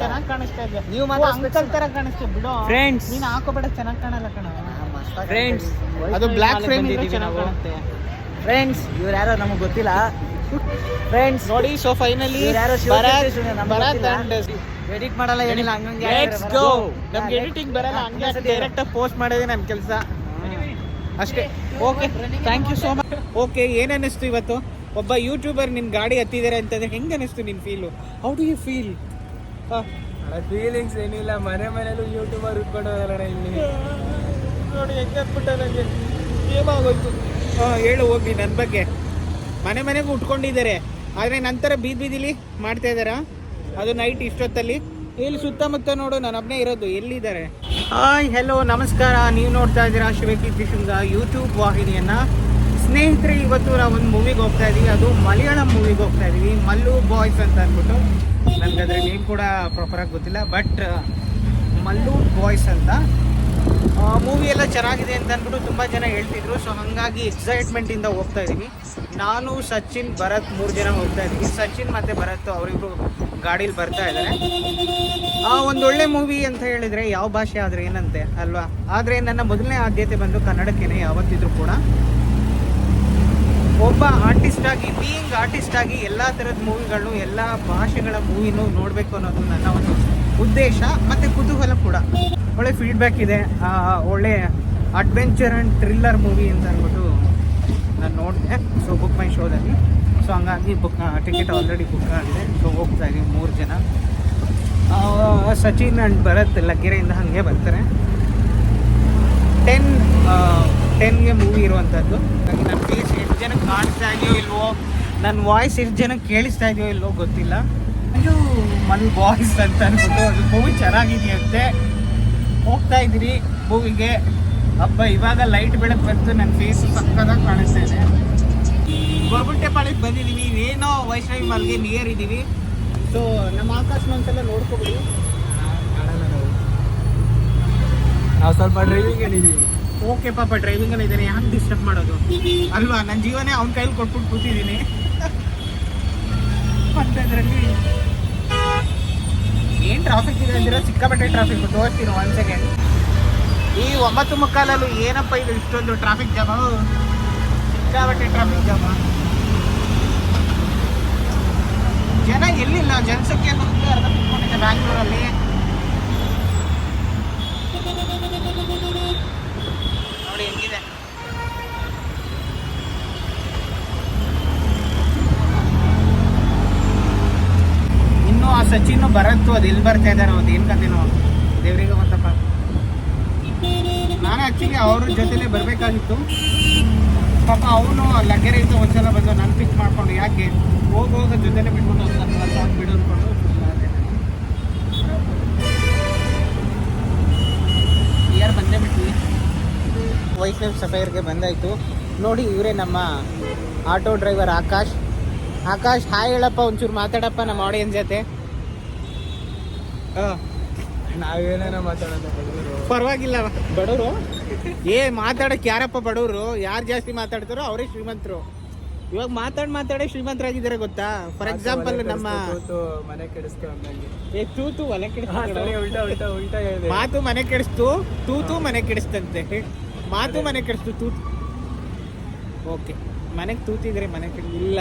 ಚೆನ್ನಾಗಿ ಕಾಣಿಸ್ತಾ ಇದೆ. ನೀವು ಅಂಕಲ್ ತರ ಕಾಣಿಸ್ತೀವಿ ಬಿಡು ಫ್ರೆಂಡ್ಸ್. ನೀನು ಹಾಕೋಬೇಡ, ಚೆನ್ನಾಗಿ ಕಾಣಲ್ಲ ಕಣ ಫ್ರೆಂಡ್ಸ್. ಅದು ಬ್ಲಾಕ್ ಫ್ರೇಮ್ ಚೆನ್ನಾಗಿ ಕಾಣುತ್ತೆ ಫ್ರೆಂಡ್ಸ್. ಇವ್ರು ಯಾರೋ ನಮಗೆ ಗೊತ್ತಿಲ್ಲ ಫ್ರೆಂಡ್ಸ್. ನೋಡಿ, ಸೊ ಫೈನಲಿ ಎಡಿಟ್ ಮಾಡಲ್ಲ ಏನಿಲ್ಲ, ಹಂಗಂಗೆ ಲೆಟ್ಸ್ ಗೋ. ನಮ್ಗೆ ಎಡಿಟಿಂಗ್ ಬರಲ್ಲ, ಹಂಗೆ ಡೈರೆಕ್ಟ್ ಆಗಿ ಪೋಸ್ಟ್ ಮಾಡೋದೇ ನಮ್ಮ ಕೆಲಸ ಅಷ್ಟೇ. Okay, thank you so much. Okay, ಏನು ಅನ್ನಿಸ್ತು ಇವತ್ತು? ಒಬ್ಬ ಯೂಟ್ಯೂಬರ್ ನಿನ್ನ ಗಾಡಿ ಹತ್ತಿದ್ದಾರೆ ಅಂತಂದ್ರೆ ಹೆಂಗೆ ಅನ್ನಿಸ್ತು ನಿನ್ನ feel? How do you feel? Feelings ಏನಿಲ್ಲ, ಮನೇಲೂ ಯೂಟ್ಯೂಬರ್ ಉಟ್ಕೊಂಡು ಹೋಗಲ್ಲ ಇಲ್ಲಿ ನೋಡಿ ಹೆಂಗೆ ಹತ್ಬಿಟ್ಟ. ನನಗೆ ಏಮಾಗೋಯ್ತು. ಹೇಳು ಹೋಗಿ ನನ್ನ ಬಗ್ಗೆ. ಮನೆಗೂ ಉಟ್ಕೊಂಡಿದ್ದಾರೆ, ಆದರೆ ನಂತರ ಬೀದಿಲಿ ಮಾಡ್ತಾ ಇದ್ದಾರಾ? ಅದು ನೈಟ್ ಇಷ್ಟೊತ್ತಲ್ಲಿ. ಇಲ್ಲಿ ಸುತ್ತಮುತ್ತ ನೋಡು, ನಾನು ಒಬ್ಬನೇ ಇರೋದು. ಎಲ್ಲಿದ್ದಾರೆ? ಹಾಯ್, ಹೆಲೋ, ನಮಸ್ಕಾರ. ನೀವು ನೋಡ್ತಾ ಇದ್ದೀರಾ ಶಿವಕೀರ್ತಿ ಶೃಂಗ ಯೂಟ್ಯೂಬ್ ವಾಹಿನಿಯನ್ನು. ಸ್ನೇಹಿತರೆ, ಇವತ್ತು ನಾವು ಒಂದು ಮೂವಿಗೆ ಹೋಗ್ತಾ ಇದ್ದೀವಿ. ಅದು ಮಲಯಾಳಂ ಮೂವಿಗೆ ಹೋಗ್ತಾ ಇದ್ದೀವಿ, ಮಲ್ಲು ಬಾಯ್ಸ್ ಅಂತ ಅಂದ್ಬಿಟ್ಟು. ನನಗೆ ಅದ್ರ ನೇಮ್ ಕೂಡ ಪ್ರಾಪರಾಗಿ ಗೊತ್ತಿಲ್ಲ, ಬಟ್ ಮಲ್ಲು ಬಾಯ್ಸ್ ಅಂತ. ಮೂವಿ ಎಲ್ಲ ಚೆನ್ನಾಗಿದೆ ಅಂತ ಅಂದ್ಬಿಟ್ಟು ತುಂಬ ಜನ ಹೇಳ್ತಿದ್ರು. ಸೊ ಹಾಗಾಗಿ ಎಕ್ಸೈಟ್ಮೆಂಟಿಂದ ಹೋಗ್ತಾ ಇದ್ದೀವಿ. ನಾನು, ಸಚಿನ್, ಭರತ್ 3 ಜನ ಹೋಗ್ತಾ ಇದ್ದೀವಿ. ಸಚಿನ್ ಮತ್ತು ಭರತ್ ಅವರಿಬ್ಬರು ಗಾಡೀಲಿ ಬರ್ತಾ ಇದ್ದಾರೆ. ಒಂದೊಳ್ಳೆ ಮೂವಿ ಅಂತ ಹೇಳಿದರೆ ಯಾವ ಭಾಷೆ ಆದರೆ ಏನಂತೆ ಅಲ್ವಾ? ಆದರೆ ನನ್ನ ಮೊದಲನೇ ಆದ್ಯತೆ ಬಂದು ಕನ್ನಡಕ್ಕೇನೆ ಯಾವತ್ತಿದ್ರು ಕೂಡ. ಒಬ್ಬ ಬೀಯಿಂಗ್ ಆರ್ಟಿಸ್ಟ್ ಆಗಿ ಎಲ್ಲ ಥರದ ಮೂವಿಗಳು, ಎಲ್ಲ ಭಾಷೆಗಳ ಮೂವಿನೂ ನೋಡಬೇಕು ಅನ್ನೋದು ನನ್ನ ಒಂದು ಉದ್ದೇಶ ಮತ್ತು ಕುತೂಹಲ ಕೂಡ. ಒಳ್ಳೆ ಫೀಡ್ಬ್ಯಾಕ್ ಇದೆ, ಒಳ್ಳೆ ಅಡ್ವೆಂಚರ್ ಆ್ಯಂಡ್ ಥ್ರಿಲ್ಲರ್ ಮೂವಿ ಅಂತ ಅಂದ್ಬಿಟ್ಟು ನಾನು ನೋಡಿದೆ. ಸೊ ಬುಕ್ ಮೈ ಶೋದಲ್ಲಿ. ಸೊ ಹಂಗಾಗಿ ಟಿಕೆಟ್ ಆಲ್ರೆಡಿ ಬುಕ್ ಆಗಿದೆ. ಸೊ ಹೋಗ್ತಾ ಇದ್ದೀವಿ 3 ಜನ. ಸಚಿನ್ ಆ್ಯಂಡ್ ಭರತ್ ಲಗ್ಗೆರೆಯಿಂದ ಹಾಗೆ ಬರ್ತಾರೆ. 10ಗೆ ಮೂವಿ ಇರುವಂಥದ್ದು. ಹಾಗಾಗಿ ನನ್ನ ಫೇಸ್ ಎಷ್ಟು ಜನಕ್ಕೆ ಕಾಣಿಸ್ತಾ ಇದೆಯೋ ಇಲ್ವೋ, ನನ್ನ ವಾಯ್ಸ್ ಎಷ್ಟು ಜನಕ್ಕೆ ಕೇಳಿಸ್ತಾ ಇದೆಯೋ ಇಲ್ವೋ ಗೊತ್ತಿಲ್ಲ. ಇದು ಮಲ್ ಬಾಯ್ಸ್ ಅಂತ ಅಂದ್ಬಿಟ್ಟು ಅದು ಮೂವಿ ಚೆನ್ನಾಗಿದೆಯಂತೆ. ಹೋಗ್ತಾ ಇದ್ದೀರಿ ಮೂವಿಗೆ. ಹಬ್ಬ ಇವಾಗ ಲೈಟ್ ಬೆಳಕು ಬಂತು, ನನ್ನ ಫೇಸ್ ಸಕ್ಕದಾಗಿ ಕಾಣಿಸ್ತಾ ಇದೆ. ಗೊರಗುಂಟೆಪಾಳ್ಯಕ್ಕೆ ಬಂದಿದ್ದೀವಿ. ಏನೋ ವೈಷ್ಣವಿ ಮಾಲ್ಗೆ ನಿಯರ್ ಇದ್ದೀವಿ. ಸೊ ನಮ್ಮ ಆಕಾಶನ ಒಂದ್ಸಲ ನೋಡ್ಕೊಬಿಡಿ. ನಾವು ಸ್ವಲ್ಪ ಡ್ರೈವಿಂಗ್ ಹೇಳಿದ್ದೀವಿ. ಓಕೆ ಪಾಪ, ಡ್ರೈವಿಂಗಲ್ಲಿ ಇದ್ದಾನೆ, ಯಾಕೆ ಡಿಸ್ಟರ್ಬ್ ಮಾಡೋದು ಅಲ್ವಾ? ನನ್ನ ಜೀವನೇ ಅವ್ನ ಕೈಲಿ ಕೊಟ್ಬಿಟ್ಟು ಕೂತಿದ್ದೀನಿ. ಅಂಥದ್ರಲ್ಲಿ ಏನು ಟ್ರಾಫಿಕ್ ಇದೆ ಅಂದಿರೋ, ಸಿಕ್ಕಾಪಟ್ಟೆ ಟ್ರಾಫಿಕ್. ತೋರಿಸ್ತೀನಿ 1 ಸೆಕೆಂಡ್. ಈ 9:15 ಏನಪ್ಪ ಇದು ಇಷ್ಟೊಂದು ಟ್ರಾಫಿಕ್ ಜಾಮ? ಸಿಕ್ಕಾಪಟ್ಟೆ ಟ್ರಾಫಿಕ್ ಜಾಮ. ಜನ ಎಲ್ಲಿಲ್ಲ, ಜನಸಂಖ್ಯೆ ಅನ್ನೋದು ಅರ್ಧ ಕುತ್ಕೊಂಡಿದೆ ಬ್ಯಾಂಗ್ಳೂರಲ್ಲಿ. ನೋಡಿ ಹೆಂಗಿದೆ. ಇನ್ನೂ ಆ ಸಚಿನ್ ಬರತ್ತು, ಅದು ಎಲ್ಲಿ ಬರ್ತಾ ಇದ್ದಾರೆ, ಅದು ಏನು ಕಥೆನೋ ದೇವರಿಗೆ ಗೊತ್ತಪ್ಪ. ನಾನು ಆ್ಯಕ್ಚುಲಿ ಅವ್ರ ಜೊತೆಲೇ ಬರಬೇಕಾಗಿತ್ತು. ಪಾಪ ಅವನು ಲಗ್ಗೆರೆಯಿಂದ ಒಂದ್ಸಲ ಬಂದು ನಾನು ಪಿಕ್ ಮಾಡ್ಕೊಂಡು, ಯಾಕೆ ಹೋಗೋ ಜೊತೆಲೇ ಬಿಟ್ಕೊಂಡು ಸಾಕು ಬಿಡು ಅಂದ್ಕೊಂಡು ಯಾರು ಬಂದೇ ಬಿಟ್ವಿ. ವೈಷ್ಣವ್ ಸಫೈರ್ಗೆ ಬಂದಾಯಿತು. ನೋಡಿ, ಇವರೇ ನಮ್ಮ ಆಟೋ ಡ್ರೈವರ್ ಆಕಾಶ್. ಹಾಯ್ ಹೇಳಪ್ಪ, ಒಂಚೂರು ಮಾತಾಡಪ್ಪ ನಮ್ಮ ಆಡಿಯನ್ಸ್ ಜೊತೆ. ನಾವೇನೇನೋ ಮಾತಾಡೋದು ಬಡವರು. ಪರವಾಗಿಲ್ಲ, ಬಡವರು ಮಾತಾಡಕ್ಕೆ ಯಾರಪ್ಪ ಬಡವರು? ಯಾರು ಜಾಸ್ತಿ ಮಾತಾಡ್ತಾರೋ ಅವರೇ ಶ್ರೀಮಂತರು. ಇವಾಗ ಮಾತಾಡೇ ಶ್ರೀಮಂತರಾಗಿದ್ದಾರೆ ಗೊತ್ತಾ? ಫಾರ್ ಎಕ್ಸಾಂಪಲ್ ನಮ್ಮ ಮನೆ ಕೆಡಿಸ್ತು, ತೂತು ಮನೆ ಕೆಡಿಸ್ತು. ಮಾತು ಮನೆ ಕೆಡಿಸ್ತು, ತೂತು ಮನೆ ಕೆಡಿಸ್ತಂತೆ. ಮಾತು ಮನೆ ಕೆಡಿಸ್ತು, ತೂತು. ಓಕೆ, ಮನೆಗೆ ತೂತಿದ್ರೆ ಮನೆ ಇಲ್ಲ,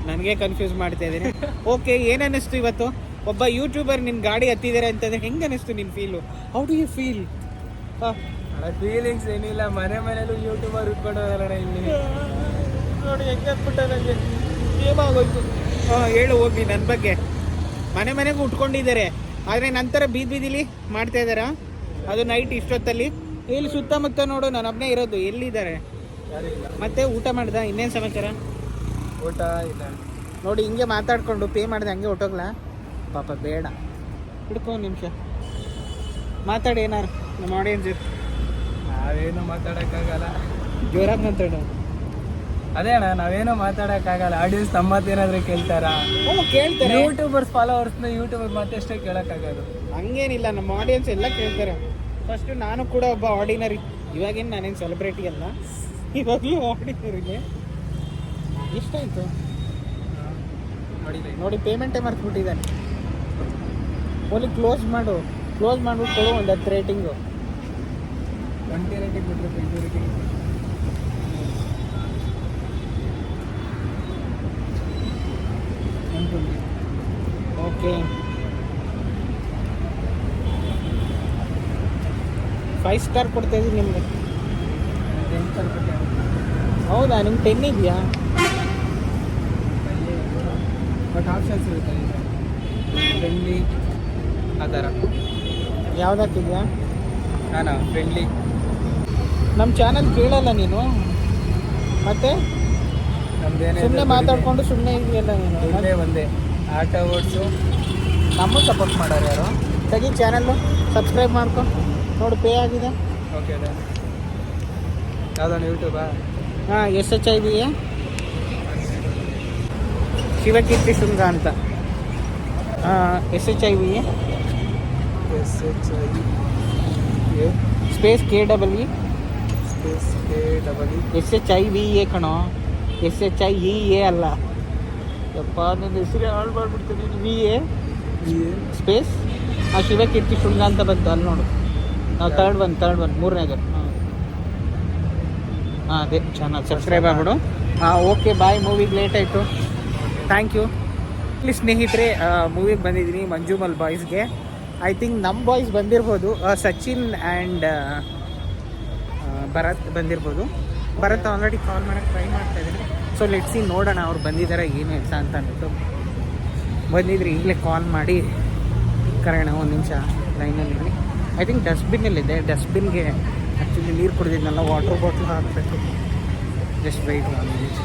ನನಗೆ ಕನ್ಫ್ಯೂಸ್ ಮಾಡ್ತಾ ಇದ್ದೀನಿ. ಓಕೆ, ಏನು ಅನ್ನಿಸ್ತು ಇವತ್ತು? ಒಬ್ಬ ಯೂಟ್ಯೂಬರ್ ನಿನ್ನ ಗಾಡಿ ಹತ್ತಿದ್ದಾರೆ ಅಂತಂದ್ರೆ ಹೆಂಗೆ ಅನ್ನಿಸ್ತು ನಿನ್ನ feel? How do you feel? Feelings ಏನಿಲ್ಲ, ಮನೇಲೂ ಯೂಟ್ಯೂಬರ್ ಉಟ್ಕೊಂಡು ಹೋಗಲ್ಲ ಇಲ್ಲಿ ನೋಡಿ ಹೆಂಗೆ ಹತ್ಬಿಟ್ಟ. ನನಗೆ ಏಮಾಗೋಯ್ತು. ಹೇಳು ಹೋಗಿ ನನ್ನ ಬಗ್ಗೆ. ಮನೆಗೂ ಉಟ್ಕೊಂಡಿದ್ದಾರೆ, ಆದರೆ ನಂತರ ಬೀದಿಲಿ ಮಾಡ್ತಾ ಇದ್ದಾರಾ? ಅದು ನೈಟ್ ಇಷ್ಟೊತ್ತಲ್ಲಿ. ಇಲ್ಲಿ ಸುತ್ತಮುತ್ತ ನೋಡು, ನಾನು ಒಬ್ಬನೇ ಇರೋದು. ಎಲ್ಲಿದ್ದಾರೆ? ಮತ್ತೆ ಊಟ ಮಾಡ್ದ? ಇನ್ನೇನು ಸಮಾಚಾರ? ಊಟ ಇಲ್ಲ ನೋಡಿ, ಹಿಂಗೆ ಮಾತಾಡ್ಕೊಂಡು ಪೇ ಮಾಡಿದೆ ಹಂಗೆ ಹೊಟ್ಟೋಗ್ಲಾ? ಪಾಪ ಬೇಡ, ಹಿಡ್ಕೊ 1 ನಿಮಿಷ ಮಾತಾಡಿ ಏನಾರು ನಮ್ಮ ಆಡಿಯನ್ಸ್. ನಾವೇನು ಮಾತಾಡೋಕ್ಕಾಗಲ್ಲ, ಜೋರಾಗಿ ಮಾತಾಡು. ಅದೇ ಅಣ್ಣ, ನಾವೇನೋ ಮಾತಾಡೋಕ್ಕಾಗಲ್ಲ. ಆಡಿಯನ್ಸ್ ತಮ್ಮತ್ತೇನಾದರೂ ಕೇಳ್ತಾರಾ? ಕೇಳ್ತಾರೆ. ಯೂಟ್ಯೂಬರ್ಸ್ ಫಾಲೋವರ್ಸ್ನ ಯೂಟ್ಯೂಬರ್ ಮಾತೆಷ್ಟೇ ಕೇಳೋಕ್ಕಾಗೋದು. ಹಂಗೇನಿಲ್ಲ, ನಮ್ಮ ಆಡಿಯನ್ಸ್ ಎಲ್ಲ ಕೇಳ್ತಾರೆ. ಫಸ್ಟು ನಾನು ಕೂಡ ಒಬ್ಬ ಆರ್ಡಿನರಿ. ಇವಾಗೇನು ನಾನೇನು ಸೆಲೆಬ್ರಿಟಿ ಅಲ್ಲ, ಇವಾಗಲೂ ಆರ್ಡಿನರಿಗೆ. ಎಷ್ಟಾಯಿತು? ನೋಡಿ ಪೇಮೆಂಟೇ ಮರ್ತ್ಬಿಟ್ಟಿದ್ದಾನೆ. ಓನ್ಲಿ ಕ್ಲೋಸ್ ಮಾಡ್ಬಿಟ್ಟು ಕೊಡು ಒಂದು 10 ರೇಟಿಂಗು. 20 ರೇಟಿಂಗ್ ಕೊಟ್ಟರೆ 20 ರೇಟಿಂಗ್. ಓಕೆ 5 ಸ್ಟಾರ್ ಕೊಡ್ತಾ ಇದ್ದೀನಿ ನಿಮಗೆ. 10 ಸ್ಟಾರ್ ಕೊಟ್ಟೆ. ಹೌದಾ, ನಿಮ್ಗೆ 10 ಇದೆಯಾ? ಬಟ್ ಆಪ್ಷನ್ಸ್ ಇರುತ್ತೆ ಫ್ರೆಂಡ್ಲಿ ಆ ಥರ. ಯಾವ್ದಾಕಿದ್ಯಾ? ನಾನು ಫ್ರೆಂಡ್ಲಿ. ನಮ್ಮ ಚಾನಲ್ ಕೇಳಲ್ಲ ನೀನು, ಮತ್ತೆ ನಮ್ದೇನೇ ಸುಮ್ಮನೆ ಮಾತಾಡ್ಕೊಂಡು ಸುಮ್ಮನೆ ಇದೆಯಲ್ಲ ನೀನು. ಇಲ್ಲೇ ಒಂದೇ ಆಟ ಓಡಿಸು. ನಮ್ಮನ್ನು ಸಪೋರ್ಟ್ ಮಾಡೋರು ಯಾರು? ತೆಗಿ ಚಾನಲ್ಲು, ಸಬ್ಸ್ಕ್ರೈಬ್ ಮಾಡ್ಕೊ. ನೋಡು ಪೇ ಆಗಿದೆ. ಓಕೆ ಯಾವುದೋ ಯೂಟ್ಯೂಬಾ? ಹಾಂ, SHIV ಶಿವಕೀರ್ತಿ ಶೃಂಗ ಅಂತ. SHIV space KEE space KEE SHIVA ಕಣೋ, SHIEA ಅಲ್ಲ. ಯಪ್ಪ ನನ್ನ ಹೆಸರೇ ಹಾಳು ಮಾಡ್ಬಿಡ್ತೀನಿ. VA ಸ್ಪೇಸ್ ಶಿವಕೀರ್ತಿ ಶೃಂಗ ಅಂತ ಬಂತು, ಅಲ್ಲಿ ನೋಡು. ನಾವು ಥರ್ಡ್ ಒನ್ ಮೂರನೇದು. ಹಾಂ ಅದೇ ಚಾನಲ್ ಸಬ್ಸ್ಕ್ರೈಬ್ ಆಗ್ಬಿಡು. ಹಾಂ ಓಕೆ ಬಾಯ್. ಮೂವಿಗೆ ಲೇಟ್ ಆಯಿತು, ಥ್ಯಾಂಕ್ ಯು. ಇಲ್ಲಿ ಸ್ನೇಹಿತರೆ, ಮೂವಿಗೆ ಬಂದಿದ್ದೀನಿ ಮಂಜುಮಲ್ ಬಾಯ್ಸ್ಗೆ. ಐ ಥಿಂಕ್ ನಮ್ಮ ಬಾಯ್ಸ್ ಬಂದಿರ್ಬೋದು, ಸಚಿನ್ ಆ್ಯಂಡ್ ಭರತ್ ಬಂದಿರ್ಬೋದು. ಭರತ್ ಆಲ್ರೆಡಿ ಕಾಲ್ ಮಾಡೋಕ್ಕೆ ಟ್ರೈ ಮಾಡ್ತಾಯಿದ್ದೀನಿ. ಸೊ ಲೆಟ್ಸಿ ನೋಡೋಣ ಅವ್ರು ಬಂದಿದ್ದಾರೆ ಏನು ಎತ್ತ ಅಂತ ಅಂದ್ಬಿಟ್ಟು. ಬಂದಿದ್ರೆ ಈಗಲೇ ಕಾಲ್ ಮಾಡಿ ಕರೆಯೋಣ. ಒಂದು ನಿಮಿಷ ಲೈನಲ್ಲಿ. ಐ ಥಿಂಕ್ ಡಸ್ಟ್ಬಿನ್ನಲ್ಲಿದೆ. ಡಸ್ಟ್ಬಿನ್ಗೆ ಆ್ಯಕ್ಚುಲಿ ನೀರು ಕುಡಿದಿದ್ನಲ್ಲ, ವಾಟರ್ ಬಾಟ್ಲ್ ಹಾಕಬೇಕು. ಜಸ್ಟ್ ವೆಯ್ಟ್ ಒಂದು ನಿಮಿಷ.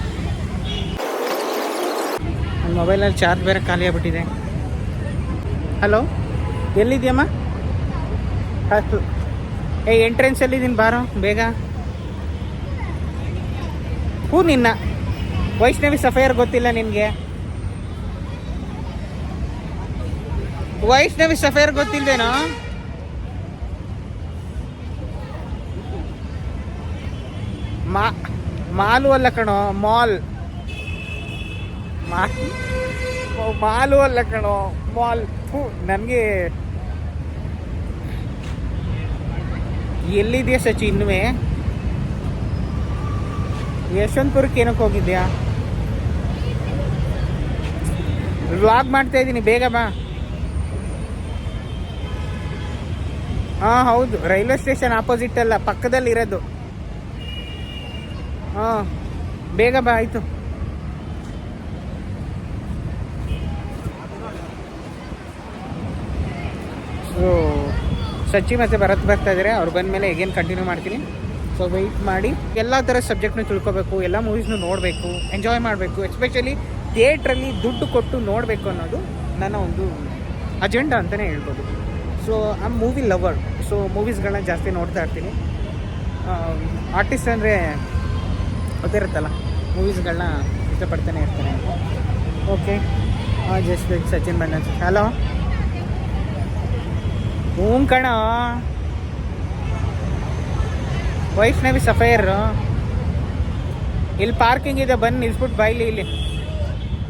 ನನ್ನ ಮೊಬೈಲಲ್ಲಿ ಚಾರ್ಜ್ ಬೇರೆ ಖಾಲಿ ಆಗಿಬಿಟ್ಟಿದೆ. ಹಲೋ, ಎಲ್ಲಿದೆಯಮ್ಮ? ಎಂಟ್ರೆನ್ಸಲ್ಲಿದ್ದೀನಿ, ಬಾರೋ ಬೇಗ. ಹೂ ನಿನ್ನ ವೈಷ್ಣವಿ ಸಫೈರ್ ಗೊತ್ತಿಲ್ಲ ನಿನಗೆ? ವೈಷ್ಣವಿ ಸಫೈರ್ ಗೊತ್ತಿಲ್ಲದೇನೋ? ಮಾಲು ಅಲ್ಲ ಕಣೋ, ಮಾಲು ಅಲ್ಲ ಕಣೋ, ಮಾಲ್. ನನಗೆ ಎಲ್ಲಿದೆಯಾ ಸಚಿ? ಇನ್ನುವೇ ಯಶವಂತಪುರಕ್ಕೆ ಏನಕ್ಕೆ ಹೋಗಿದ್ಯಾ? ವ್ಲಾಗ್ ಮಾಡ್ತಾ ಇದ್ದೀನಿ, ಬೇಗ ಬಾ. ಹಾಂ ಹೌದು, ರೈಲ್ವೆ ಸ್ಟೇಷನ್ ಆಪೋಸಿಟ್ ಅಲ್ಲ, ಪಕ್ಕದಲ್ಲಿ ಇರೋದು. ಹಾಂ ಬೇಗ ಬಾ, ಆಯಿತು. ಸೊ ಸಚ್ಚಿ ಮತ್ತು ಭರತ್ ಬರ್ತಾ ಇದ್ದಾರೆ. ಅವ್ರು ಬಂದಮೇಲೆ ಹೇಗೇನು ಕಂಟಿನ್ಯೂ ಮಾಡ್ತೀನಿ. ಸೊ ವೆಯ್ಟ್ ಮಾಡಿ. ಎಲ್ಲ ಥರ ಸಬ್ಜೆಕ್ಟ್ನು ತಿಳ್ಕೊಬೇಕು, ಎಲ್ಲ ಮೂವೀಸ್ನು ನೋಡಬೇಕು, ಎಂಜಾಯ್ ಮಾಡಬೇಕು. ಎಸ್ಪೆಷಲಿ ಥಿಯೇಟ್ರಲ್ಲಿ ದುಡ್ಡು ಕೊಟ್ಟು ನೋಡಬೇಕು ಅನ್ನೋದು ನನ್ನ ಒಂದು ಅಜೆಂಡಾ ಅಂತಲೇ ಹೇಳ್ಬೋದು. So I am movie lover. So ಮೂವೀಸ್ಗಳನ್ನ ಜಾಸ್ತಿ ನೋಡ್ತಾ ಇರ್ತೀನಿ. ಆರ್ಟಿಸ್ಟ್ ಅಂದರೆ ಗೊತ್ತಿರುತ್ತಲ್ಲ, ಮೂವೀಸ್ಗಳನ್ನ ಇಷ್ಟಪಡ್ತಾನೆ ಇರ್ತಾನೆ. ಓಕೆ, ಜಸ್ಟ್ ಸಚಿನ್ ಬಂದ. ಹಲೋ, ಹ್ಞೂ ಕಣ, ವೈಷ್ಣವಿ ಸಫೈರ್ ಇಲ್ಲಿ ಪಾರ್ಕಿಂಗ್ ಇದೆ, ಬಂದು ನಿಲ್ಸ್ಬಿಟ್ಟು ಬಾಯ್ಲಿ ಇಲ್ಲಿ.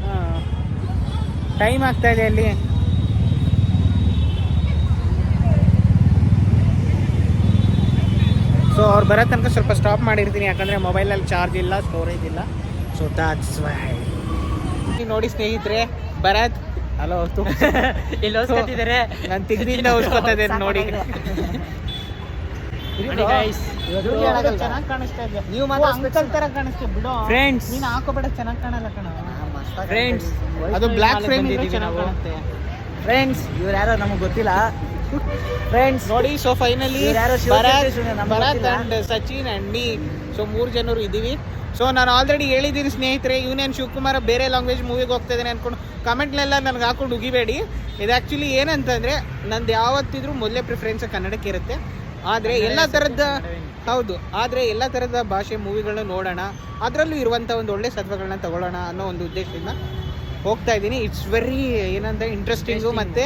ಹಾಂ, ಟೈಮ್ ಆಗ್ತಾಯಿದೆ ಅಲ್ಲಿ. ಸೊ ಅವ್ರು ಬರೋ ತನಕ ಸ್ವಲ್ಪ ಸ್ಟಾಪ್ ಮಾಡಿರ್ತೀನಿ, ಯಾಕಂದರೆ ಮೊಬೈಲಲ್ಲಿ ಚಾರ್ಜ್ ಇಲ್ಲ, ಸ್ಟೋರೇಜ್ ಇಲ್ಲ. So that's why. ನೋಡಿ ಸ್ನೇಹಿತರೆ, ಭರತ್ ಹಲೋ ಇಲ್ಲಿ ಓದ್ಕೊತಿದ್ದಾರೆ. ನಾನು ತಿಂಗಳಿಂದ ಓದ್ಕೊತಾ ಇದ್ದೇನೆ ನೋಡಿ. ಚೆನ್ನಾಗಿ ಕಾಣಿಸ್ತಾ ಇದೆ. ನೀವು ಮಾತ್ರ ಅಂಕಲ್ ತರ ಕಾಣಿಸ್ತೀವಿ ಬಿಡು ಫ್ರೆಂಡ್ಸ್. ನೀನು ಹಾಕೋಬೇಡ, ಚೆನ್ನಾಗಿ ಕಾಣಲ್ಲ ಕಣ ಫ್ರೆಂಡ್ಸ್. ಅದು ಬ್ಲ್ಯಾಕ್ ಫ್ರೇಮ್ ಚೆನ್ನಾಗಿ ಕಾಣುತ್ತೆ. ಫ್ರೆಂಡ್ಸ್, ಇವ್ರು ಯಾರೋ ನಮಗೆ ಗೊತ್ತಿಲ್ಲ. ಫ್ರೆಂಡ್ಸ್ ನೋಡಿ, so finally Bharath and Sachin and me, so 3 ಜನರು ಇದ್ದೀವಿ. ಸೊ ನಾನು ಆಲ್ರೆಡಿ ಹೇಳಿದ್ದೀನಿ ಸ್ನೇಹಿತರೆ, ಇವನೇನು ಶಿವಕುಮಾರ ಬೇರೆ ಲ್ಯಾಂಗ್ವೇಜ್ ಮೂವಿಗೆ ಹೋಗ್ತಾ ಇದ್ದಾನೆ ಅಂದ್ಕೊಂಡು ಕಮೆಂಟ್ನೆಲ್ಲ ನನಗೆ ಹಾಕೊಂಡು ಉಗಿಬೇಡಿ. ಇದು ಆ್ಯಕ್ಚುಲಿ ಏನಂತಂದರೆ, ನಂದು ಯಾವತ್ತಿದ್ರೂ ಮೊದಲೇ ಪ್ರಿಫರೆನ್ಸ್ ಕನ್ನಡಕ್ಕೆ ಇರುತ್ತೆ. ಆದರೆ ಎಲ್ಲ ಥರದ ಆದರೆ ಎಲ್ಲ ಥರದ ಭಾಷೆ ಮೂವಿಗಳನ್ನ ನೋಡೋಣ, ಅದರಲ್ಲೂ ಇರುವಂಥ ಒಂದು ಒಳ್ಳೆ ಸತ್ವಗಳನ್ನ ತಗೊಳ್ಳೋಣ ಅನ್ನೋ ಒಂದು ಉದ್ದೇಶದಿಂದ ಹೋಗ್ತಾ ಇದ್ದೀನಿ. ಇಟ್ಸ್ ವೆರಿ ಏನಂದರೆ ಇಂಟ್ರೆಸ್ಟಿಂಗು ಮತ್ತು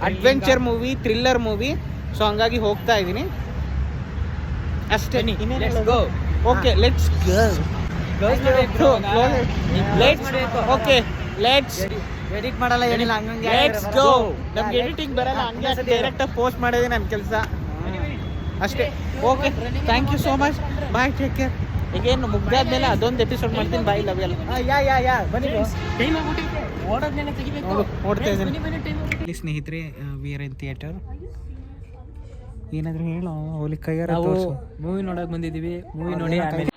adventure movie, thriller movie. So ಹಂಗಾಗಿ ಹೋಗ್ತಾ ಇದ್ದೀನಿ ಅಷ್ಟೇ. ಓಕೆ, ಲೆಟ್ಸ್ ಎಡಿಟ್ ಮಾಡಲ್ಲ ಏನಿಲ್ಲ ಹಂಗಂಗೆ ಲೆಟ್ಸ್ ಗೋ. ನಮ್ಗೆ ಎಡಿಟಿಂಗ್ ಬರಲ್ಲ, ಹಂಗೆ ಡೈರೆಕ್ಟ್ ಆಗಿ ಪೋಸ್ಟ್ ಮಾಡೋದೇ ನನ್ನ ಕೆಲಸ ಅಷ್ಟೇ. Okay, thank you so much, bye, take care. ಈಗೇನು ಮುಗ್ದಾದ್ಮೇಲೆ ಅದೊಂದು ಎಪಿಸೋಡ್ ಮಾಡ್ತೀನಿ. ಬಾಯ್, ಲವ್ ಎಲ್ಲ. ಯಾ ಬನ್ನಿ ನೋಡ್ತಾ ಇದ್ದೀನಿ ಇಲ್ಲಿ ಸ್ನೇಹಿತರೆ. We are in theatre. ಏನಾದರೂ ಹೇಳೋ, ಹೋಲಿ ಕೈಯಾರ ತೋರಿಸು. ಮೂವಿ ನೋಡಕ್ ಬಂದಿದೀವಿ. ಮೂವಿ ನೋಡಿ ಆಮೇಲೆ